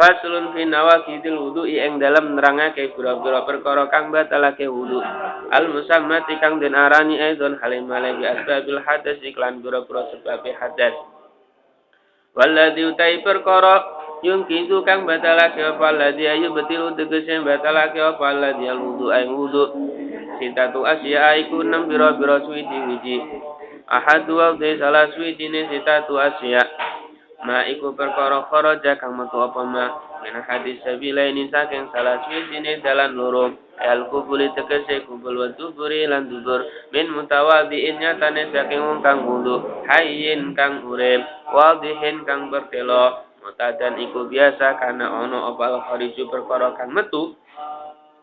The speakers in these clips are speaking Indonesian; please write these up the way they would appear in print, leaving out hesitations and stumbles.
Faslun fi nawaqidil wudu'i ing dalem nerangake pira-pira perkara kang batalake wudu. Al musammati kang den arani aidon halimale bi asbabil hadas iklan pira-pira sebab hadas. Walladzi utai perkara yung kitu kang batalake apa ladzi ayu betilu tegese batalake apa ladzi al wudu ing wudu. Sitatu asya iku 6 pira-pira suci wiji. Ahadu wa salah suwijine sitatu asya. Ma iku perkara kharaja kang metu apa ma min hadis sabilaini saking salah suwijine dalan loro al kubuli tegese kubul wa duburi lan dubur min mutawadhiin nyatane saking wong kang wudu hayyin kang urip wadhihin kang bertelo mutadan iku biasa kana ono apa khariju perkara kang metu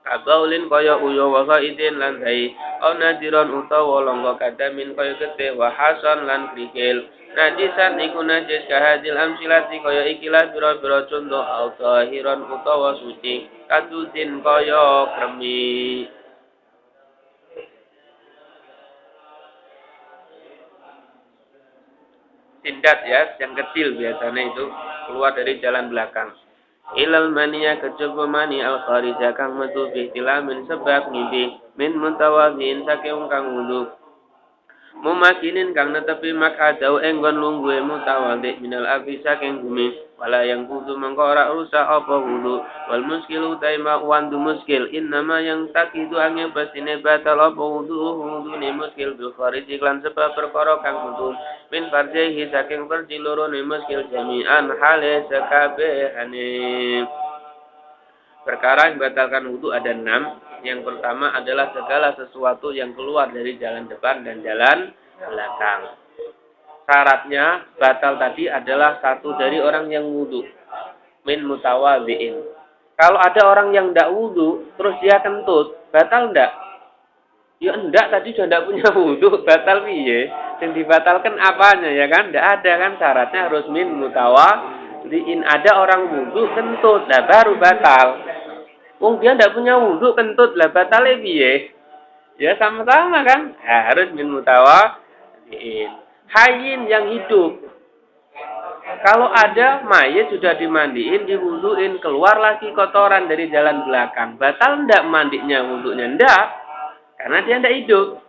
kabaulin kaya uyo wa qaidin lan dai au nadiron utawa longgo kadamin kaya gede wa hasan lan krikil najisan iku najis kahadil amsilati kaya ikilah biro-biro contoh au tahiron utawa suci kadutin kaya kremi sindat ya yang kecil biasanya itu keluar dari jalan belakang ilal mania kejaba mani al kharija kang metu bi tilamin sebab ngimpi min mutawadhin saking kang wudu mumakinin kang netepi makadau enggon lungguhe mutawadhi minal abi saking bumi wala yang kudu mengko ora rusak apa wudu wal muskil utaima wandu muskil innama yang takidu angin pastine batal apa wudu ne muskil bil khariji lan sebab perkara kang metu min farjihi saking farji loro ne muskil jami'an hale sakabehane. Perkara yang batalkan wudu ada 6. Yang pertama adalah segala sesuatu yang keluar dari jalan depan dan jalan belakang. Syaratnya batal tadi adalah satu dari orang yang wudu. Min mutawadhi'in. Kalau ada orang yang tidak wudu, terus dia kentut, batal enggak? Ya enggak, tadi sudah enggak punya wudu, batal piye? Yang dibatalkan apanya ya kan? Enggak ada kan syaratnya harus min mutawadhi'in. Ada orang wudu kentut, nah baru batal. Wong dia ndak punya wudu kentut lah batale piye? Ya sama-sama kan? Ya, harus min mutawadhi'in. Hayyin yang hidup. Kalau ada mayit sudah dimandiin, diwuduin, keluar lagi kotoran dari jalan belakang. Batal ndak mandinya wudunya? Ndak. Karena dia ndak hidup.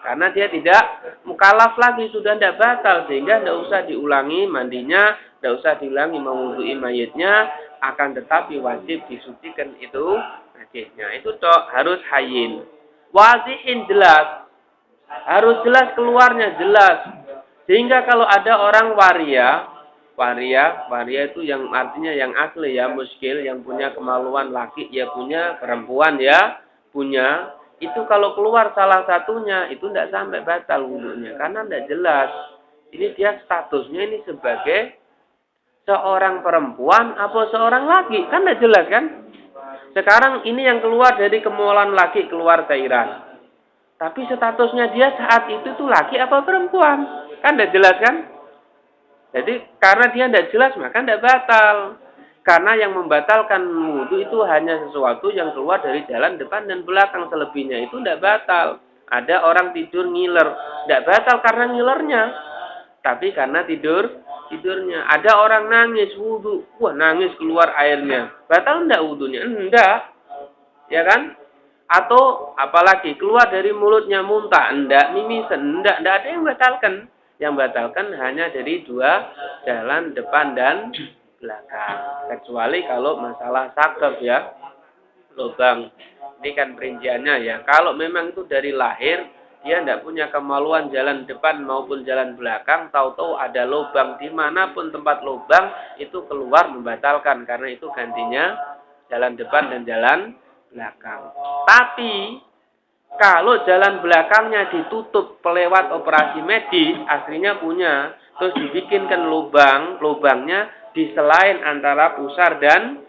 Karena dia tidak mukallaf lagi, sudah ndak batal sehingga ndak usah diulangi mandinya, ndak usah diulangi mewudui mayitnya. Akan tetapi wajib disucikan itu najisnya. Itu toh harus hayyin. Wazihin jelas. Harus jelas keluarnya jelas. Sehingga kalau ada orang waria itu yang artinya yang asli ya, muskil, yang punya kemaluan laki ya punya, perempuan ya punya. Itu kalau keluar salah satunya itu tidak sampai batal wudunya karena tidak jelas. Ini dia statusnya ini sebagai seorang perempuan apa seorang laki? Kan tidak jelas kan? Sekarang ini yang keluar dari kemaluan laki keluar cairan. Tapi statusnya dia saat itu tuh laki apa perempuan? Kan tidak jelas kan? Jadi karena dia tidak jelas maka tidak batal. Karena yang membatalkan wudu itu hanya sesuatu yang keluar dari jalan depan dan belakang, selebihnya itu tidak batal. Ada orang tidur ngiler, tidak batal karena ngilernya. Tapi karena tidurnya. Ada orang nangis wudu. Wah, nangis keluar airnya. Batal enggak wudunya? Enggak. Ya kan? Atau apalagi keluar dari mulutnya muntah, enggak, mimisan, enggak ada yang batalkan. Yang batalkan hanya dari dua jalan depan dan belakang. Kecuali kalau masalah sakep ya. Lubang. Ini kan perinciannya ya. Kalau memang itu dari lahir dia tidak punya kemaluan jalan depan maupun jalan belakang, tahu-tahu ada lubang dimanapun tempat lubang itu keluar membatalkan karena itu gantinya jalan depan dan jalan belakang. Tapi kalau jalan belakangnya ditutup pelewat operasi medis, aslinya punya, terus dibikinkan lubangnya di selain antara pusar dan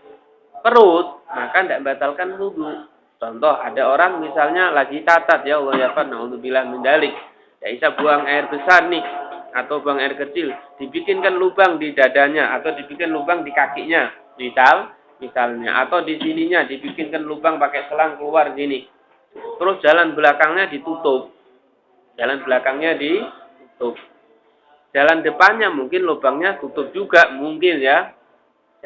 perut, maka tidak membatalkan wudu. Contoh, ada orang misalnya lagi tatat ya Allah ya Pak, naudzubillah min dzalik. Ya bisa buang air besar nih atau buang air kecil, dibikinkan lubang di dadanya atau dibikin lubang di kakinya, misalnya atau di sininya dibikinkan lubang pakai selang keluar gini. Terus jalan belakangnya ditutup. Jalan belakangnya ditutup. Jalan depannya mungkin lubangnya tutup juga mungkin ya.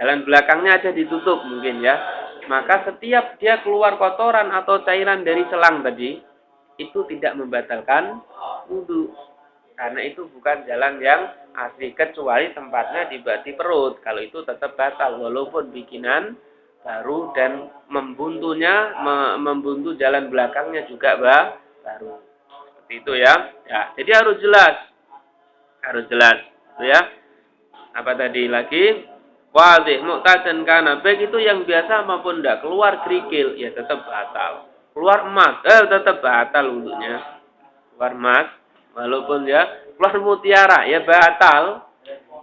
Jalan belakangnya aja ditutup mungkin ya. Maka setiap dia keluar kotoran atau cairan dari selang tadi, itu tidak membatalkan wudu. Karena itu bukan jalan yang asli, kecuali tempatnya di perut. Kalau itu tetap batal, walaupun bikinan baru dan membuntu jalan belakangnya juga baru. Seperti itu ya. Ya, jadi harus jelas. Harus jelas. Itu ya. Apa tadi lagi? Wadih, muqtadan kana. Baik itu yang biasa maupun tidak. Keluar kerikil, ya tetap batal. Keluar emas, tetap batal wudunya. Keluar emas, walaupun ya keluar mutiara, ya batal.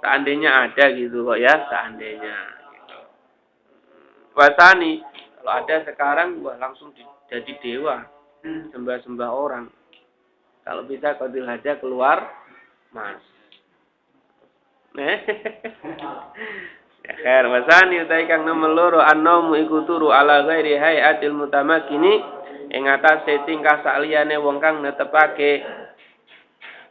Seandainya ada gitu kok ya, seandainya. Gitu. Wasani, kalau ada sekarang, wah langsung jadi dewa. Sembah-sembah orang. Kalau bisa qadil haja keluar emas. Ya khair wasani utai kang nomor loro an-naumu iku turu ala ghairi hayatil mutamakkini ing atase tingkah saliyane wong kang netepake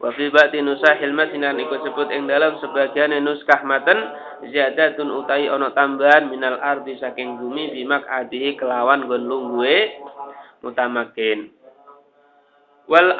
wa fi ba'ti nusahil matinan iku sebut ing dalam sebagian nuskah matan ziyadatun utai ana tambahan minal ardi saking bumi bimak adihi kelawan nggon lungguhe mutamakkin. Wal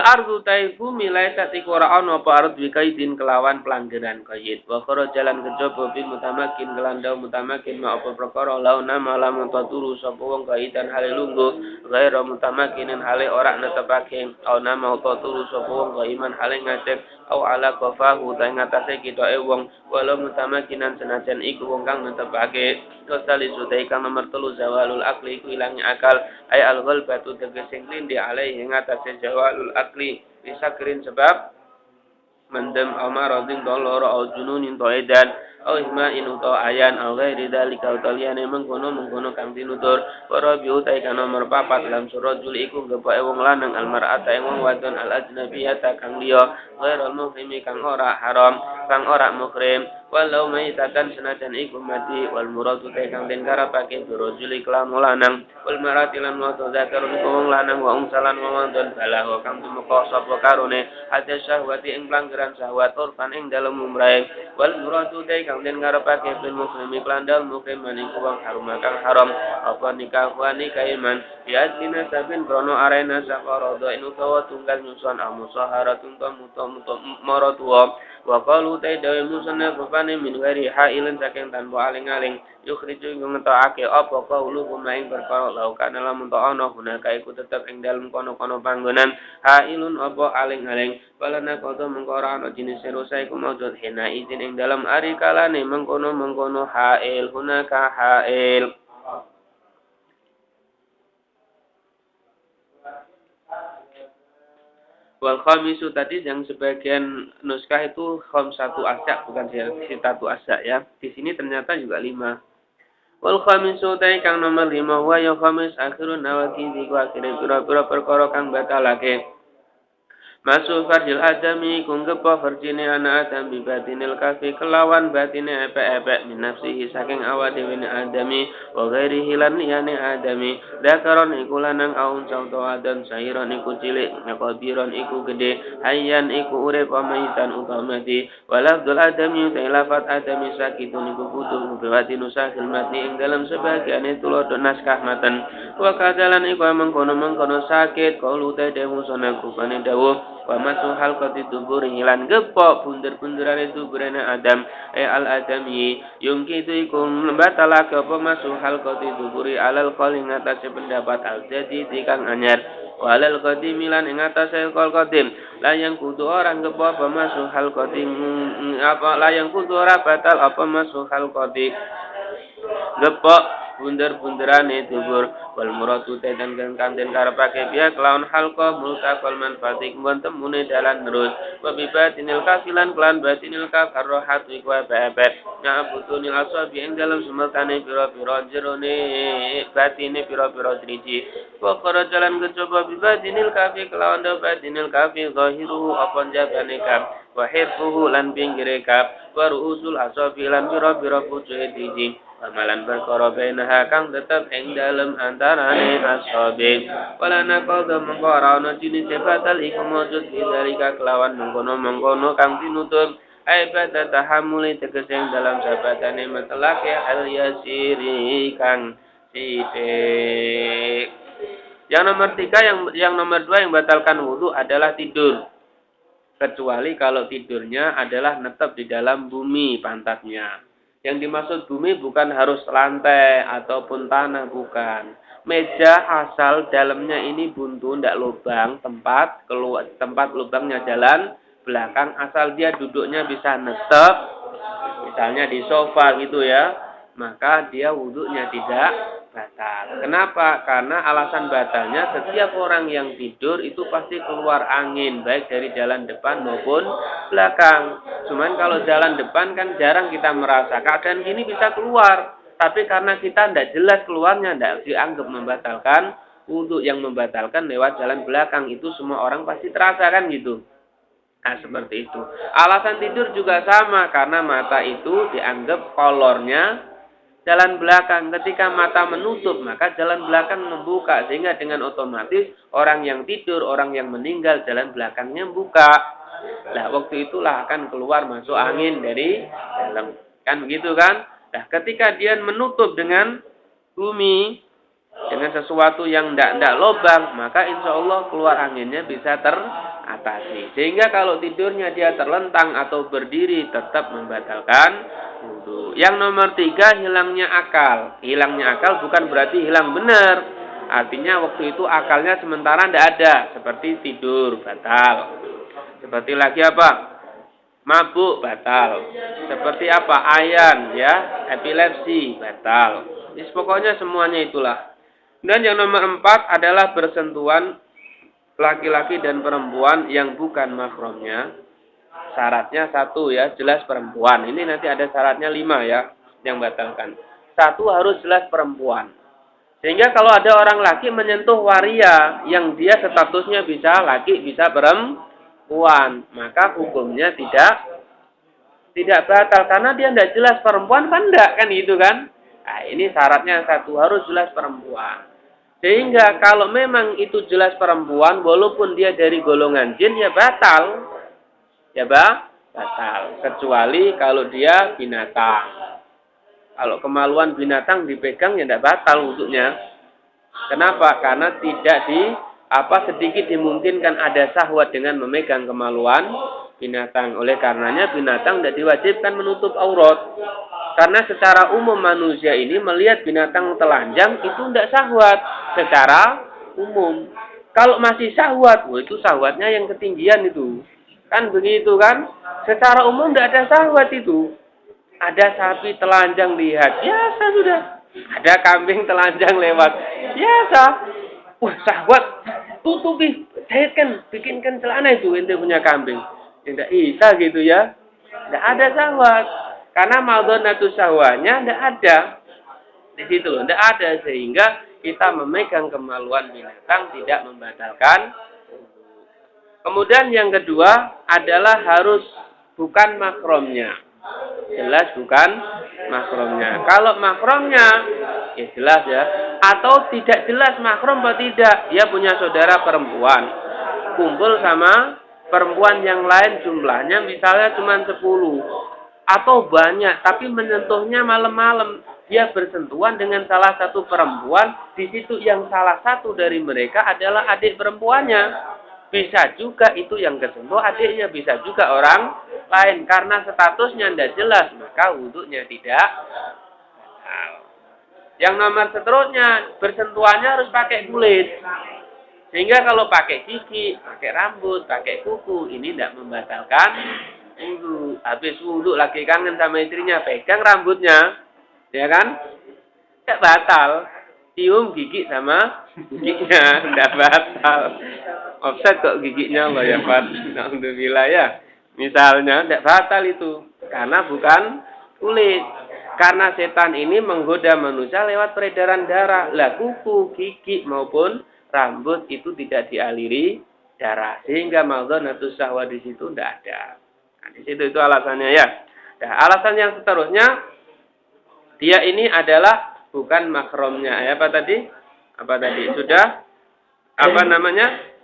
ardu taifumi laisat iku ora ana apa ard wikaidin kelawan pelanggaran qaid wa khara jalan kejaba bil mutamakin kelandau mutamakin ma apa perkara launa malam taturu sapa wong kaidan hale lungguh ghaira mutamakinin hale ora netepake au nama taturu sapa wong kaiman hale ngadeg au ala qafahu ta ngatasé kitoke wong walau mutamakinan senajan iku wong kang netepake kosali sudai kang nomor 3 zawalul akli iku ilangnya akal ay al-ghalbatu tegese nglindi alaihi ngatasé zawalul akli bisa kirin sebab mendem amaradin doloro au jununin toedan au ihma'in uta ayan au ghairi dalika utaliyane mengkono kang tinutur para biutai kan nomor 4 lam surajul iku ngepake wong lanang almar'ata ing wong wadon al ajnabiyata kang liya ghairul muhrimi kang ora haram kang ora muhrim walau maitatan senajan iku mati wal muradu te kang den karepake birajul iklan lanang wal marati lan wa zakarun wong lanang wa umsalan wa wadon balah kang tumeka sapa karone ada syahwati ing pelanggaran syahwat urfan ing dalem umrahe wal muradu te kang den karepake bil muslimi klandal mukrim maning wong harum kang haram apa nikah wa nikah iman ya dina sabin krono arena safarada ing utawa tunggal nyusun amusaharatun muto maratuwa wa qalu ta dawe musana bapane min ghairi hailin saking tanpa aling-aling yukhriju ngetokake apa qaulu kumaing perkara laukana lamun ta ana gunaka iku tetep ing dalem kono-kono panggonan hailun apa aling-aling balana kodo mengko ora ana jenis rusa iku maujud hina izin ing dalem ari kalane mengkono hail hunaka hail. Wal khamisu tadi yang sebagian nuskah itu khamsatu asya bukan sitatu asya ya. Di sini ternyata juga 5. Wal khamisu tadi kang nomor 5 wa ya khamis akhirun awaki iku akhire pira-pira perkara kang batalake. Masuk fardil adami kung gepo farjine anak adam bibatinil kafi kelawan batine epek-epek min nafsihi saking awak dhewe adami wa ghairi hilan liyane adami dakaron iku lanang aun sauto adan sairon iku cilik nakabiron iku gede hayyan iku urip amaitan utamati walafdul adami lafat adami sakitun iku kutu biwati nusakil mati ing dalam sebagian tulodo naskah matan wa kadalan iku mengkono sakit kaulu tade musana kupane dawuh wa masu halqati duburi hilan gepok bunder-bunderane duburane Adam al adami yungki itu iku batalake apa masu halqati duburi alal qali ngatasi pendapat al jadi kang anyar walal qadim lan ing atase qol qadim layang kudu orang gepok apa masu halqati apa layang kudu ora batal apa masu halqati gepok bunder-bunderane dubur wal muradu dan kanten karepake biya kelawan halqa multaqal manfatik mun temune dalan terus wa bibatinil kafilan kelan batinil kafar rohat iku ebet nya butunil asabi ing dalam semertane pira-pira jerone batine pira-pira driji wa kharajalan kecoba bibatinil kafi kelawan batinil kafi zahiru apa jabane kaf wa hirfuhu lan pinggire kaf wa ruusul asabi lan pira-pira pucuke driji amalan perkara benaha kang tetep ing dalem antarane asabe wala naqadha mengko ora ana jenis batal iku maujud dalika kelawan mengkono kang tinutun pada tahamuli tegese dalam sabatane metelake hal yasiri kang sithik. Yang nomor 3 yang nomor 2 yang batalkan wudu adalah tidur. Kecuali kalau tidurnya adalah netep di dalam bumi pantatnya. Yang dimaksud bumi bukan harus lantai ataupun tanah, bukan. Meja asal dalamnya ini buntu, ndak lubang, tempat lubangnya jalan belakang, asal dia duduknya bisa netep, misalnya di sofa gitu ya, maka dia wudhunya tidak batal. Kenapa? Karena alasan batalnya setiap orang yang tidur itu pasti keluar angin, baik dari jalan depan maupun belakang. Cuman kalau jalan depan kan jarang kita merasa, keadaan gini bisa keluar. Tapi karena kita tidak jelas keluarnya, tidak dianggap membatalkan wudhu. Yang membatalkan lewat jalan belakang itu semua orang pasti terasa kan gitu. Nah, seperti itu. Alasan tidur juga sama, karena mata itu dianggap kolornya jalan belakang. Ketika mata menutup, maka jalan belakang membuka. Sehingga dengan otomatis orang yang tidur, orang yang meninggal, jalan belakangnya buka. Nah, waktu itulah akan keluar masuk angin dari dalam. Kan begitu kan? Nah, ketika dia menutup dengan bumi, dengan sesuatu yang tidak lobang, maka insya Allah keluar anginnya bisa teratasi. Sehingga kalau tidurnya dia terlentang atau berdiri tetap membatalkan wudu. Yang nomor 3, hilangnya akal. Hilangnya akal bukan berarti hilang benar. Artinya waktu itu akalnya sementara tidak ada. Seperti tidur, batal. Seperti lagi apa? Mabuk, batal. Seperti apa? Ayan, ya, epilepsi, batal. Pokoknya semuanya itulah. Dan yang nomor 4 adalah bersentuhan laki-laki dan perempuan yang bukan mahramnya. Syaratnya 1 ya, jelas perempuan. Ini nanti ada syaratnya 5 ya, yang batalkan. 1 harus jelas perempuan. Sehingga kalau ada orang laki menyentuh waria yang dia statusnya bisa laki, bisa perempuan, maka hukumnya tidak batal. Karena dia tidak jelas perempuan kan enggak, kan gitu kan. Nah, ini syaratnya 1 harus jelas perempuan. Sehingga kalau memang itu jelas perempuan, walaupun dia dari golongan jin, ya batal. Ya batal. Kecuali kalau dia binatang. Kalau kemaluan binatang dipegang, ya tidak batal wudhunya. Kenapa? Karena tidak sedikit dimungkinkan ada syahwat dengan memegang kemaluan binatang. Oleh karenanya binatang tidak diwajibkan menutup aurat. Karena secara umum manusia ini melihat binatang telanjang itu tidak syahwat secara umum. Kalau masih syahwat, itu syahwatnya yang ketinggian itu. Kan begitu kan? Secara umum tidak ada syahwat itu. Ada sapi telanjang lihat, biasa sudah. Ada kambing telanjang lewat, biasa. Wah, syahwat, tutupi, jahitkan, bikinkan celana itu, ente punya kambing. Tidak bisa gitu ya. Tidak ada syahwat. Karena maldhonatus syahwanya tidak ada. Di situ loh, tidak ada. Sehingga kita memegang kemaluan binatang tidak membatalkan. Kemudian yang kedua adalah harus bukan mahramnya. Jelas bukan mahramnya. Kalau mahramnya, ya jelas ya. Atau tidak jelas mahram atau tidak. Dia punya saudara perempuan. Kumpul sama perempuan yang lain jumlahnya misalnya cuma 10. Atau banyak, tapi menyentuhnya malam-malam. Dia bersentuhan dengan salah satu perempuan. Di situ yang salah satu dari mereka adalah adik perempuannya. Bisa juga itu yang kesentuh adiknya, bisa juga orang lain. Karena statusnya tidak jelas, maka wudhunya tidak batal. Yang nomor seterusnya, bersentuhannya harus pakai kulit. Sehingga kalau pakai gigi, pakai rambut, pakai kuku, ini tidak membatalkan wudhu. Habis wudhu lagi kangen sama istrinya, pegang rambutnya, ya kan? Tidak batal. Cium gigi sama giginya, tidak batal. Offset kok giginya loh ya Pak. Alhamdulillah ya. Misalnya tidak batal itu, karena bukan kulit. Karena setan ini menggoda manusia lewat peredaran darah. Lah kuku, gigi maupun rambut itu tidak dialiri darah, sehingga maldhonatus syahwah di situ tidak ada. Nah, di situ itu alasannya ya. Nah, alasan yang seterusnya, dia ini adalah bukan mahramnya. Apa tadi? Sudah apa namanya?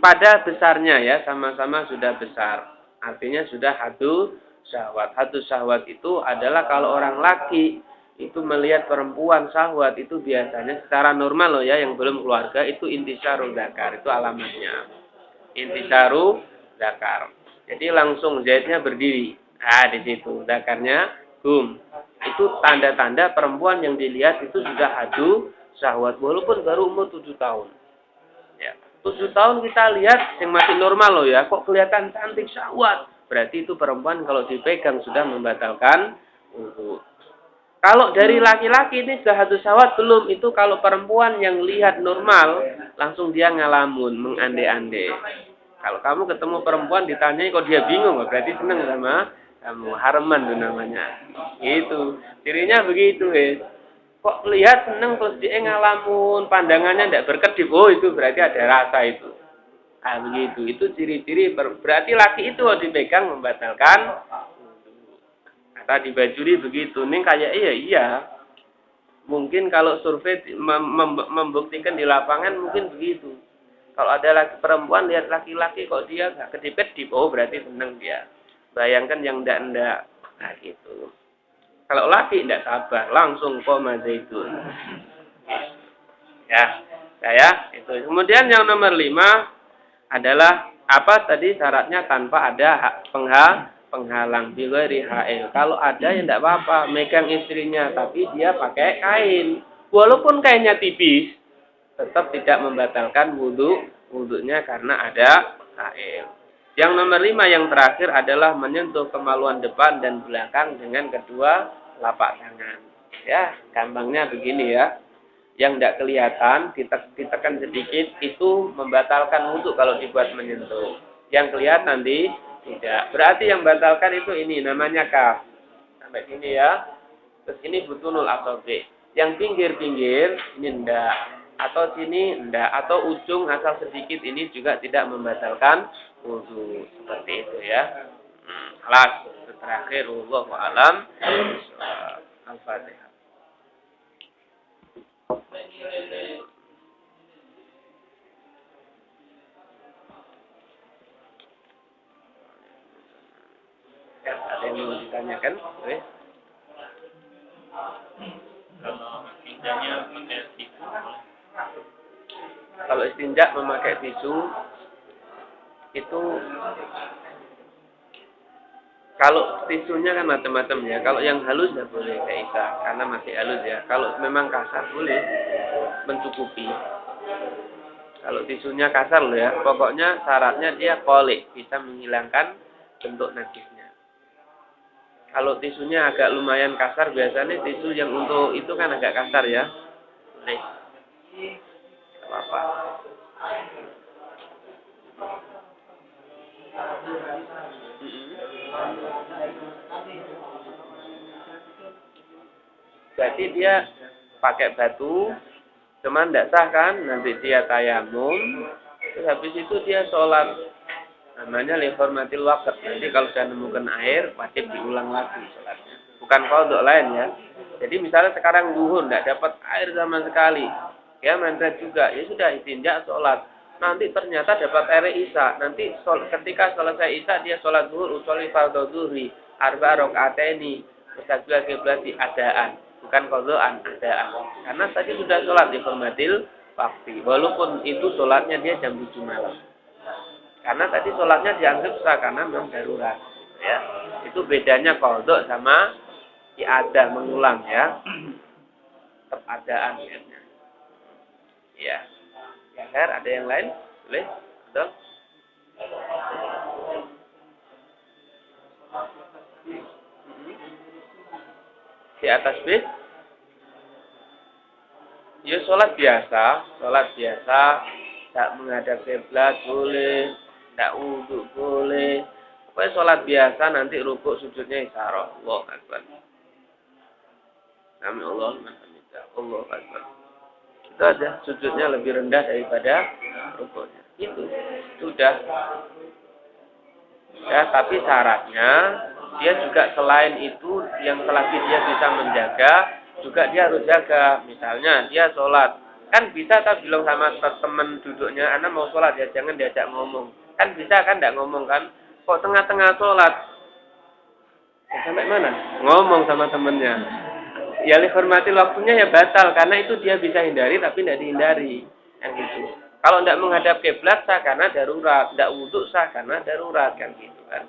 Pada besarnya ya, sama-sama sudah besar. Artinya sudah hadu syahwat. Hadu syahwat itu adalah kalau orang laki itu melihat perempuan syahwat itu biasanya secara normal loh ya, yang belum keluarga itu intisyaru zakar, itu alamatnya. Intisyaru zakar. Jadi langsung zaitnya berdiri. Nah, di situ zakarnya itu tanda-tanda perempuan yang dilihat itu sudah hadu syahwat walaupun baru umur 7 tahun. Ya. 7 tahun kita lihat yang masih normal loh ya, kok kelihatan cantik syahwat. Berarti itu perempuan kalau dipegang sudah membatalkan wudu. Kalau dari laki-laki ini sudah hadu syahwat belum, itu kalau perempuan yang lihat normal langsung dia ngalamun, mengande-ande. Kalau kamu ketemu perempuan ditanyai kok dia bingung, berarti seneng sama kamu. Harman itu namanya. Itu cirinya begitu, Kok lihat seneng terus dia ngalamun, pandangannya tidak berkedip. Oh, itu berarti ada rasa itu. Ah, begitu. Itu ciri-ciri berarti laki itu dipegang membatalkan. Kata di Bajuri begitu. Nih kayak iya. Mungkin kalau survei membuktikan di lapangan mungkin begitu. Kalau ada laki perempuan lihat laki-laki kok dia nggak kedip-kedip, oh berarti seneng dia. Bayangkan yang ndak. Nah gitu. Kalau laki tidak sabar, langsung koma zaitun. Ya, itu. Kemudian yang nomor 5 adalah apa tadi syaratnya tanpa ada penghalang bighairi ha'il. Kalau ada ya tidak apa-apa, megang istrinya, tapi dia pakai kain. Walaupun kainnya tipis, tetap tidak membatalkan wudunya karena ada ha'il. Yang nomor 5 yang terakhir adalah menyentuh kemaluan depan dan belakang dengan kedua telapak tangan. Ya, gampangnya begini ya. Yang tidak kelihatan, ditekan sedikit, itu membatalkan wudu kalau dibuat menyentuh. Yang kelihatan tidak. Berarti yang membatalkan itu ini, namanya kaf. Sampai sini ya. Terus ini butunul asabi. Yang pinggir-pinggir, ini tidak. Atau sini tidak. Atau ujung asal sedikit ini juga tidak membatalkan wudu. Seperti itu ya. Kelas terakhir, wallahu a'lam. Al-Fatihah. Ya, ada yang mau ditanyakan? Boleh? Kalau istinja memakai tisu itu kalau tisunya kan macam-macam ya. Kalau yang halus ya boleh kayak Isa karena masih halus ya. Kalau memang kasar boleh mencukupi. Kalau tisunya kasar loh ya. Pokoknya syaratnya dia kolik, bisa menghilangkan bentuk najisnya. Kalau tisunya agak lumayan kasar, biasanya tisu yang untuk itu kan agak kasar ya. Boleh. Apa-apa. Jadi dia pakai batu, cuman tidak sah kan, nanti dia tayamum, terus habis itu dia sholat, namanya lihormatil waqt. Nanti kalau sudah nemukan air, wajib diulang lagi sholatnya. Bukan qadha lain ya. Jadi misalnya sekarang zuhur tidak dapat air sama sekali, ya mendret juga, ya sudah istinja sholat. Nanti ternyata dapat air isya. Nanti ketika selesai isya dia sholat zuhur, usolli fardhu zuhri, arba rakaataini, mustaqbil qiblati adaan, bukan qadhaan, adaan. Karena tadi sudah sholat di hormatil waktu. Walaupun itu sholatnya dia jam 7 malam. Karena tadi sholatnya dianggap sah karena memang darurat. Ya, itu bedanya qadha sama i'adah, mengulang ya. Tetap adaan ya. Ya. Ya, Her, ada yang lain? Boleh? Betul? Di atas bis? Ya, sholat biasa. Tak menghadap kiblat boleh, tak wudhu boleh. Pokoknya sholat biasa, nanti rukuk sujudnya isyarah. Allahu Akbar. Amin Allah, Allahu Akbar. Itu aja, sujudnya lebih rendah daripada rukuknya. Itu sudah. Ya, tapi syaratnya dia juga selain itu yang selagi dia bisa menjaga, juga dia harus jaga. Misalnya dia sholat, kan bisa tak bilang sama teman duduknya, anak mau sholat ya, jangan diajak ngomong. Kan bisa kan, tidak ngomong kan? Kok tengah-tengah sholat? Ya, sampai mana? Ngomong sama temennya. Ya dihormati waktunya ya batal karena itu dia bisa hindari tapi tidak dihindari. Yang gitu. Kalau tidak menghadap kiblat sah karena darurat, tidak wudhu sah karena darurat kan gitu kan.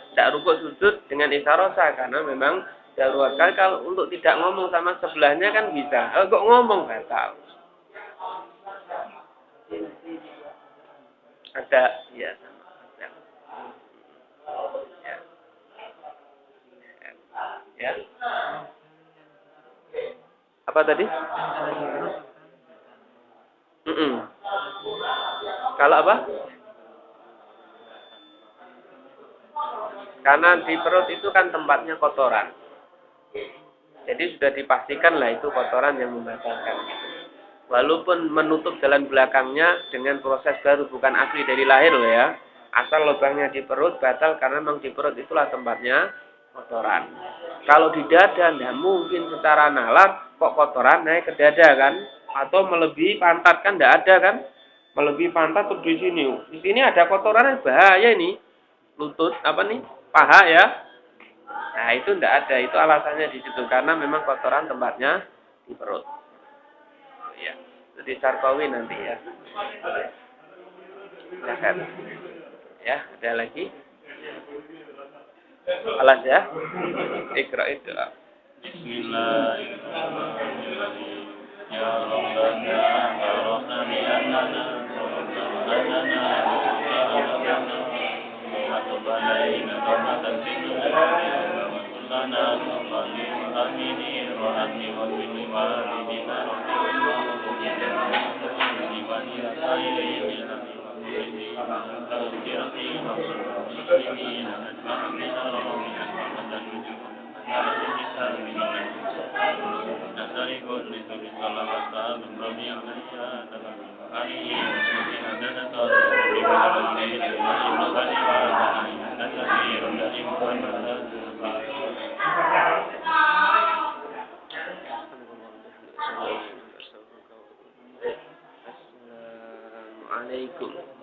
Tidak rukuk sujud dengan isyarat sah karena memang darurat. Kan kalau untuk tidak ngomong sama sebelahnya kan bisa. Kok ngomong batal. Ada ya sama. Ya. Ya. Apa tadi? Kalau apa? Karena di perut itu kan tempatnya kotoran. Jadi sudah dipastikan lah itu kotoran yang membatalkan. Walaupun menutup jalan belakangnya dengan proses baru bukan asli dari lahir loh ya. Asal lubangnya di perut batal karena memang di perut itulah tempatnya kotoran. Kalau di dada tidak mungkin secara nalar kok kotoran naik ke dada kan? Atau melebihi pantat kan tidak ada kan? Melebihi pantat tuh di sini. Di sini ada kotoran bahaya ini. Lutut apa nih? Paha ya. Nah, itu tidak ada. Itu alasannya di situ karena memang kotoran tempatnya di perut. Ya. Jadi Sarkawi nanti ya. Silakan. Ya, ada lagi? Alas ya. Ikra itu. Bismillahirrahmanirrahim. Ya Rabbana arafna bi annana rabbana atubalaina rahmatan minna wa kullana salihin aminin wa ahli wa kulli walidina rabbana ibadi sayyidina Assalamualaikum.